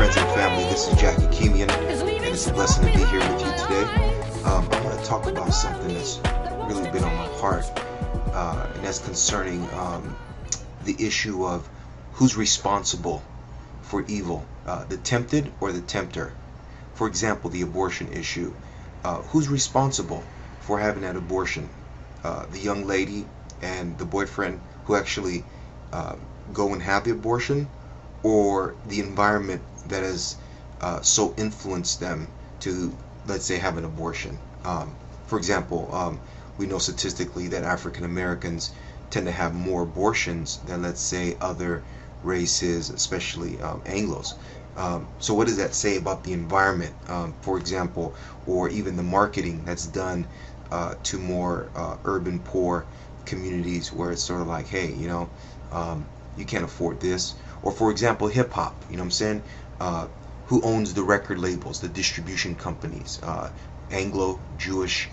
friends and family. This is Jackie Kemian, and it's a blessing to be here with you today. I want to talk about something that's really been on my heart, and that's concerning the issue of who's responsible for evil, the tempted or the tempter. For example, the abortion issue. Who's responsible for having that abortion? The young lady and the boyfriend who actually go and have the abortion, or the environment that has so influenced them to, let's say, have an abortion. For example, we know statistically that African Americans tend to have more abortions than, let's say, other races, especially Anglos. So what does that say about the environment, for example, or even the marketing that's done to more urban poor communities, where it's sort of like, hey, you can't afford this. Or for example, hip hop, you know what I'm saying? Who owns the record labels, the distribution companies? Anglo Jewish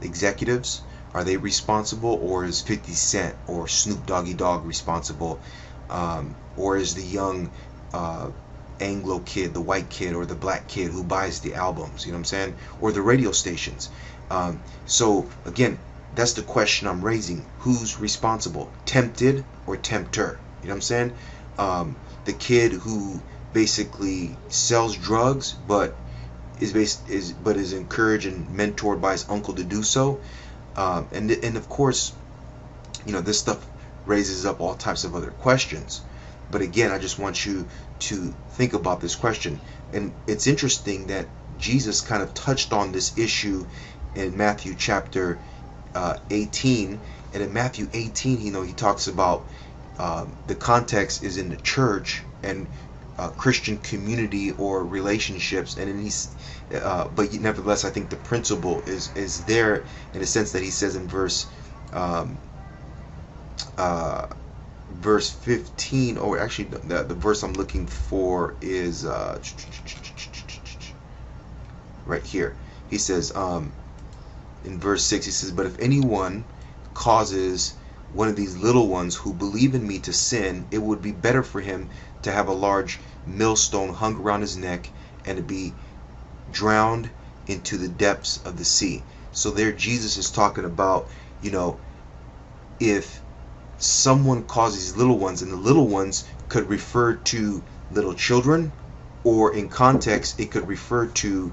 executives, are they responsible, or is 50 Cent or Snoop Doggy Dogg responsible? Or is the young Anglo kid, the white kid or the black kid who buys the albums, you know what I'm saying? Or the radio stations. So again, that's the question I'm raising. Who's responsible? Tempted or tempter? You know what I'm saying? The kid who basically sells drugs but is encouraged and mentored by his uncle to do so. And of course, this stuff raises up all types of other questions. But again, I just want you to think about this question. And it's interesting that Jesus kind of touched on this issue in Matthew chapter 18. And in Matthew 18, he talks about the context is in the church and Christian community or relationships, and then but nevertheless, I think the principle is there in the sense that he says in verse 15, or actually the verse I'm looking for is right here. He says in verse 6, he says, "But if anyone causes one of these little ones who believe in me to sin, it would be better for him to have a large millstone hung around his neck and to be drowned into the depths of the sea." So there Jesus is talking about, if someone causes little ones, and the little ones could refer to little children, or in context it could refer to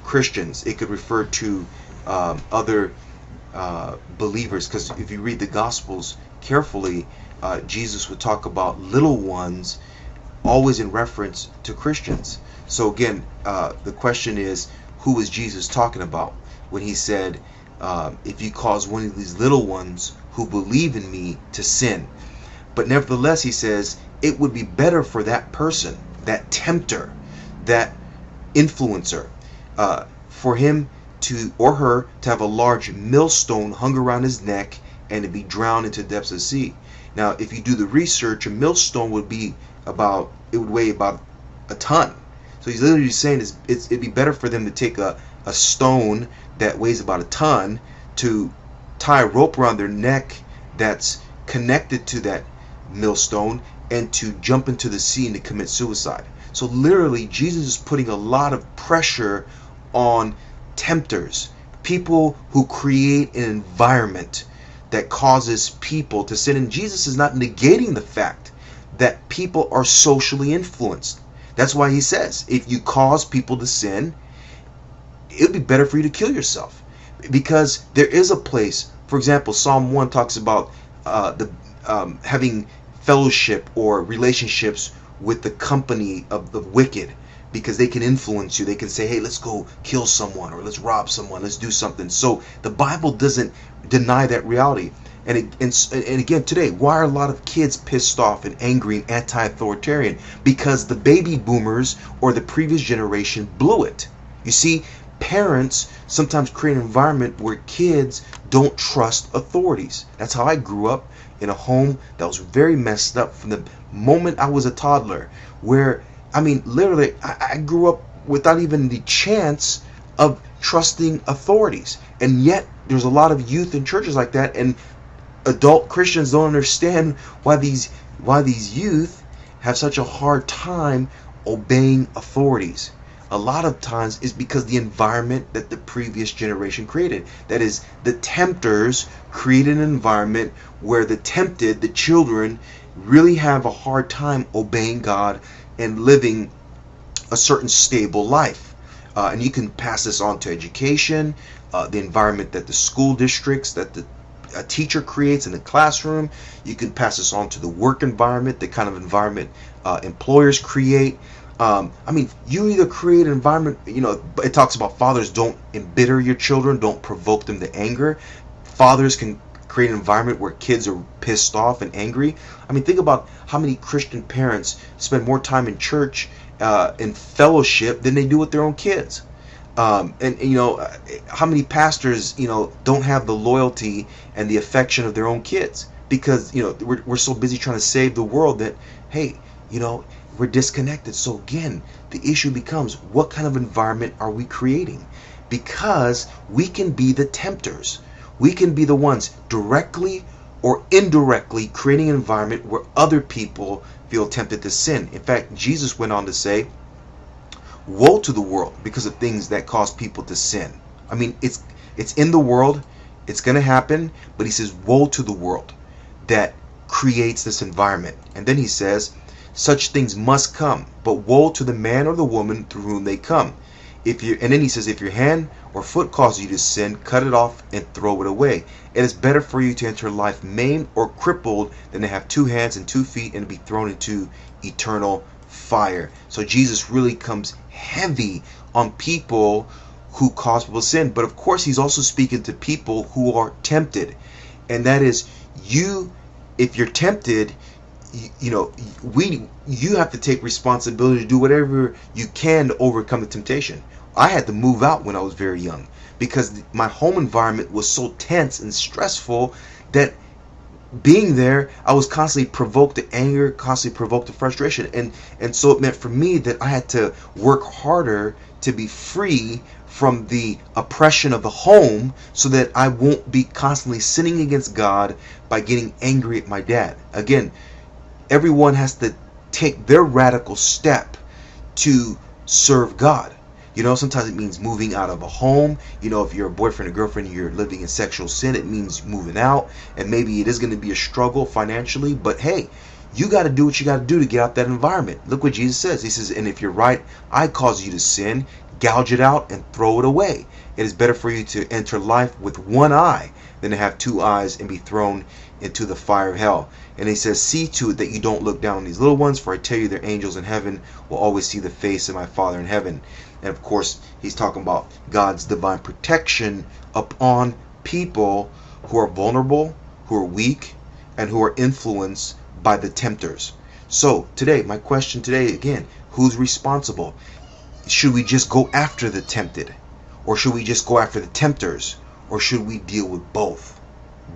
Christians, it could refer to other believers, because if you read the Gospels carefully, Jesus would talk about little ones always in reference to Christians. So again, the question is, who is Jesus talking about when he said, if you cause one of these little ones who believe in me to sin? But nevertheless, he says, it would be better for that person, that tempter, that influencer, for him to, or her, to have a large millstone hung around his neck and to be drowned into the depths of the sea. Now, if you do the research, a millstone would weigh about a ton. So he's literally saying it'd be better for them to take a stone that weighs about a ton, to tie a rope around their neck that's connected to that millstone, and to jump into the sea and to commit suicide. So literally, Jesus is putting a lot of pressure on tempters, people who create an environment that causes people to sin. And Jesus is not negating the fact that people are socially influenced. That's why he says, if you cause people to sin, it would be better for you to kill yourself. Because there is a place, for example, Psalm 1 talks about having fellowship or relationships with the company of the wicked, because they can influence you. They can say, hey, let's go kill someone, or let's rob someone, let's do something. So the Bible doesn't deny that reality. And again, today, why are a lot of kids pissed off and angry and anti-authoritarian? Because the baby boomers or the previous generation blew it. You see, parents sometimes create an environment where kids don't trust authorities. That's how I grew up, in a home that was very messed up from the moment I was a toddler, where, literally, I grew up without even the chance of trusting authorities. And yet, there's a lot of youth in churches like that, and adult Christians don't understand why these youth have such a hard time obeying authorities, a lot of times is because the environment that the previous generation created. That is, the tempters created an environment where the tempted, the children, really have a hard time obeying God and living a certain stable life. And you can pass this on to education, the environment that the school districts, that a teacher creates in the classroom. You can pass this on to the work environment, the kind of environment employers create. You either create an environment, it talks about fathers don't embitter your children, don't provoke them to anger. Fathers can create an environment where kids are pissed off and angry. Think about how many Christian parents spend more time in church, in fellowship, than they do with their own kids. How many pastors, don't have the loyalty and the affection of their own kids, because, we're so busy trying to save the world that, hey, we're disconnected. So again, the issue becomes, what kind of environment are we creating? Because we can be the tempters. We can be the ones directly or indirectly creating an environment where other people feel tempted to sin. In fact, Jesus went on to say, woe to the world because of things that cause people to sin. It's in the world, it's going to happen, but he says, woe to the world that creates this environment. And then he says, such things must come, but woe to the man or the woman through whom they come. And then he says, if your hand or foot causes you to sin, cut it off and throw it away. It is better for you to enter life maimed or crippled than to have 2 hands and 2 feet and be thrown into eternal fire. So Jesus really comes heavy on people who cause people to sin. But of course, he's also speaking to people who are tempted. And that is, if you're tempted, you have to take responsibility to do whatever you can to overcome the temptation. I had to move out when I was very young because my home environment was so tense and stressful that being there, I was constantly provoked to anger, constantly provoked to frustration. And so it meant for me that I had to work harder to be free from the oppression of the home so that I won't be constantly sinning against God by getting angry at my dad. Again, everyone has to take their radical step to serve God. Sometimes it means moving out of a home. If you're a boyfriend or girlfriend and you're living in sexual sin, it means moving out. And maybe it is going to be a struggle financially, but hey, you got to do what you got to do to get out that environment. Look what Jesus says. He says, and if your right eye causes you to sin, gouge it out and throw it away. It is better for you to enter life with 1 eye than to have 2 eyes and be thrown into the fire of hell. And he says, see to it that you don't look down on these little ones, for I tell you, their angels in heaven will always see the face of my Father in heaven. And of course, he's talking about God's divine protection upon people who are vulnerable, who are weak, and who are influenced by the tempters. So today, my question today again, who's responsible? Should we just go after the tempted? Or should we just go after the tempters? Or should we deal with both?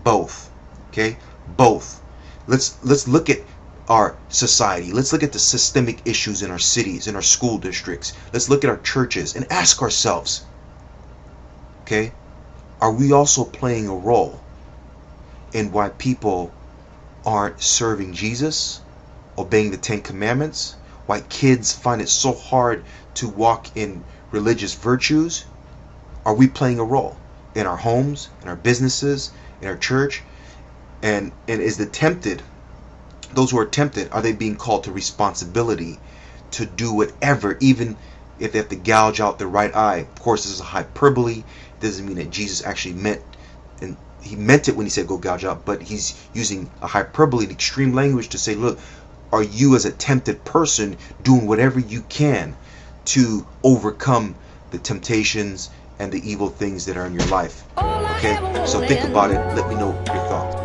Both. Okay? Both. Let's look at our society. Let's look at the systemic issues in our cities, in our school districts. Let's look at our churches and ask ourselves, okay, are we also playing a role in why people aren't serving Jesus, obeying the 10 Commandments, why kids find it so hard to walk in religious virtues? Are we playing a role in our homes, in our businesses, in our church? And is the tempted, those who are tempted, are they being called to responsibility to do whatever, even if they have to gouge out their right eye? Of course, this is a hyperbole. It doesn't mean that Jesus actually meant, and he meant it when he said go gouge out, but he's using a hyperbole, an extreme language to say, look, are you as a tempted person doing whatever you can to overcome the temptations and the evil things that are in your life? Okay, so think about it. Let me know your thoughts.